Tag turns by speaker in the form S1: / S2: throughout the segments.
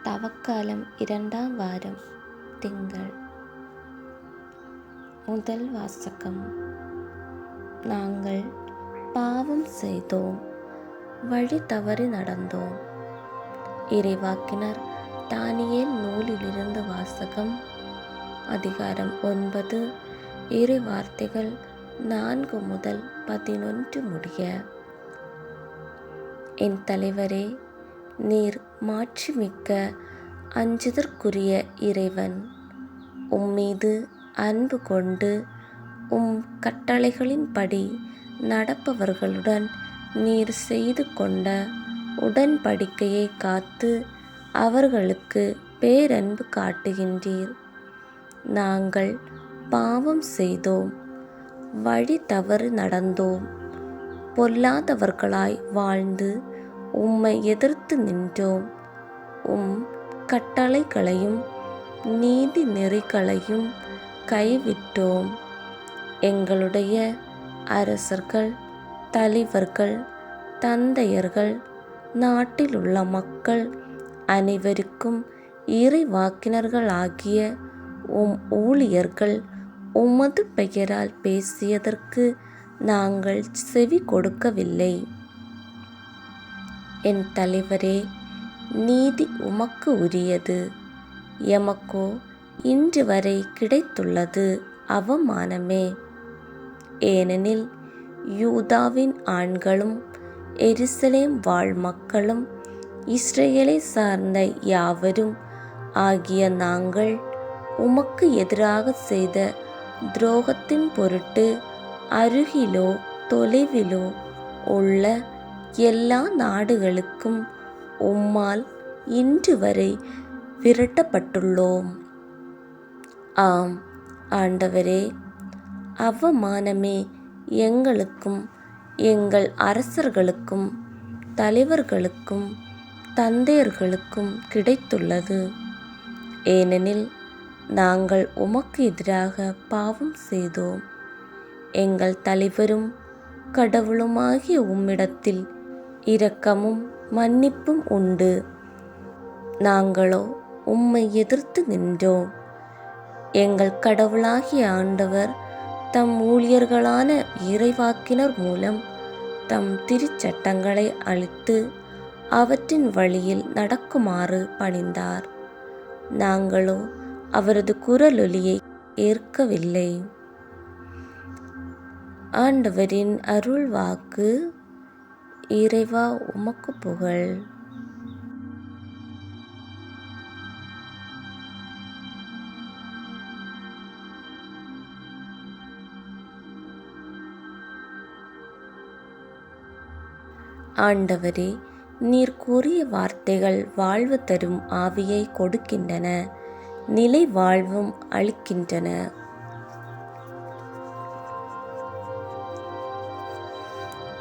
S1: தவக்காலம் 2ஆம் வாரம் திங்கள். முதல் வாசகம். நாங்கள் பாவம் செய்தோம், வழி தவறி நடந்தோம். இறைவாக்கினர் தானியேல் நூலிலிருந்து வாசகம். அதிகாரம் 9, இறை வார்த்தைகள் 4 முதல் 11 முடிய. என் தலைவரே, நீர் மாட்சிமிக்க அஞ்சுதற்குரிய இறைவன். உம்மீது அன்பு கொண்டு உம் கட்டளைகளின்படி நடப்பவர்களுடன் நீர் செய்து கொண்ட உடன்படிக்கையை காத்து அவர்களுக்கு பேரன்பு காட்டுகின்றீர். நாங்கள் பாவம் செய்தோம், வழி தவறு நடந்தோம், பொல்லாதவர்களாய் வாழ்ந்து உம்மை எதிர்த்து நின்றோம். உம் கட்டளைகளையும் நீதி நெறிகளையும் கைவிட்டோம். எங்களுடைய அரசர்கள், தலைவர்கள், தந்தையர்கள், நாட்டிலுள்ள மக்கள் அனைவருக்கும் இறைவாக்கினர்களாகிய உம் ஊழியர்கள் உமது பெயரால் பேசியதற்கு நாங்கள் செவி கொடுக்கவில்லை. என் தலைவரே, நீதி உமக்கு உரியது, எமக்கோ இன்று வரை கிடைத்துள்ளது அவமானமே. ஏனெனில் யூதாவின் ஆண்களும் எருசலேம் வாழ் மக்களும் இஸ்ரேலை சார்ந்த யாவரும் ஆகிய நாங்கள் உமக்கு எதிராக செய்த துரோகத்தின் பொருட்டு அருகிலோ தொலைவிலோ உள்ள எல்லா நாடுகளுக்கும் உம்மால் இன்று வரை விரட்டப்பட்டுள்ளோம். ஆம் ஆண்டவரே, அவமானமே எங்களுக்கும் எங்கள் அரசர்களுக்கும் தலைவர்களுக்கும் தந்தையர்களுக்கும் கிடைத்துள்ளது. ஏனெனில் நாங்கள் உமக்கு எதிராக பாவம் செய்தோம். எங்கள் தலைவரும் கடவுளுமாகிய உம்மிடத்தில் இரக்கமும் மன்னிப்பும் உண்டு. நாங்களோ உம்மை எதிர்த்து நின்றோம். எங்கள் கடவுளாகிய ஆண்டவர் தம் ஊழியர்களான இறைவாக்கினர் மூலம் தம் திருச்சட்டங்களை அளித்து அவற்றின் வழியில் நடக்குமாறு பணிந்தார். நாங்களோ அவரது குரலொலியை ஏற்கவில்லை. ஆண்டவரின் அருள் வாக்கு. இறைவா, உமக்கு புகழ். ஆண்டவரே, நீர் கூறிய வார்த்தைகள் வாழ்வு தரும் ஆவியை கொடுக்கின்றன, நிலை வாழ்வும் அளிக்கின்றன.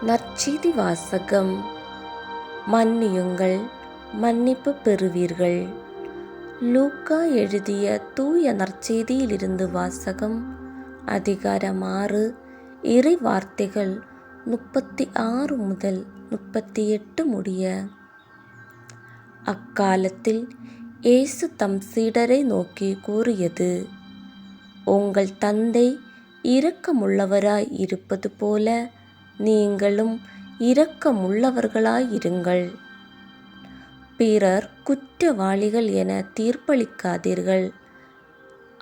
S1: நற்செய்தி வாசகம். மன்னியுங்கள், மன்னிப்பு பெறுவீர்கள். லூக்கா எழுதிய தூய நற்செய்தியிலிருந்து வாசகம். அதிகாரம் 6, இறை வார்த்தைகள் 36 முதல் 38 முடிய. அக்காலத்தில் இயேசு தம் சீடரை நோக்கி கூறியது: உங்கள் தந்தை இரக்கமுள்ளவராய் இருப்பது போல நீங்களும் இரக்கமுள்ளவர்களாயிருங்கள். பிறர் குற்றவாளிகள் என தீர்ப்பளிக்காதீர்கள்.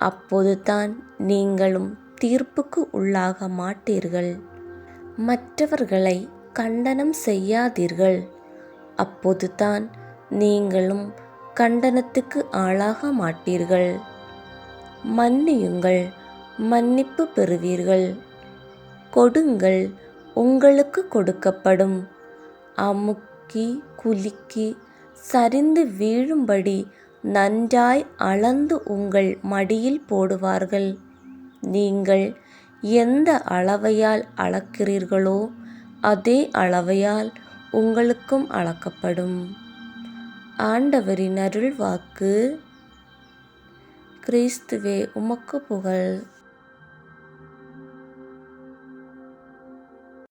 S1: அப்போதுதான் நீங்களும் தீர்ப்புக்கு உள்ளாக மாட்டீர்கள். மற்றவர்களை கண்டனம் செய்யாதீர்கள். அப்போதுதான் நீங்களும் கண்டனத்துக்கு ஆளாக மாட்டீர்கள். மன்னியுங்கள், மன்னிப்பு பெறுவீர்கள். கொடுங்கள், உங்களுக்கு கொடுக்கப்படும். அமுக்கி குலுக்கி சரிந்து வீழும்படி நன்றாய் அளந்து உங்கள் மடியில் போடுவார்கள். நீங்கள் எந்த அளவையால் அளக்கிறீர்களோ அதே அளவையால் உங்களுக்கும் அளக்கப்படும். ஆண்டவரின் அருள் வாக்கு. கிறிஸ்துவே, உமக்கு புகழ்.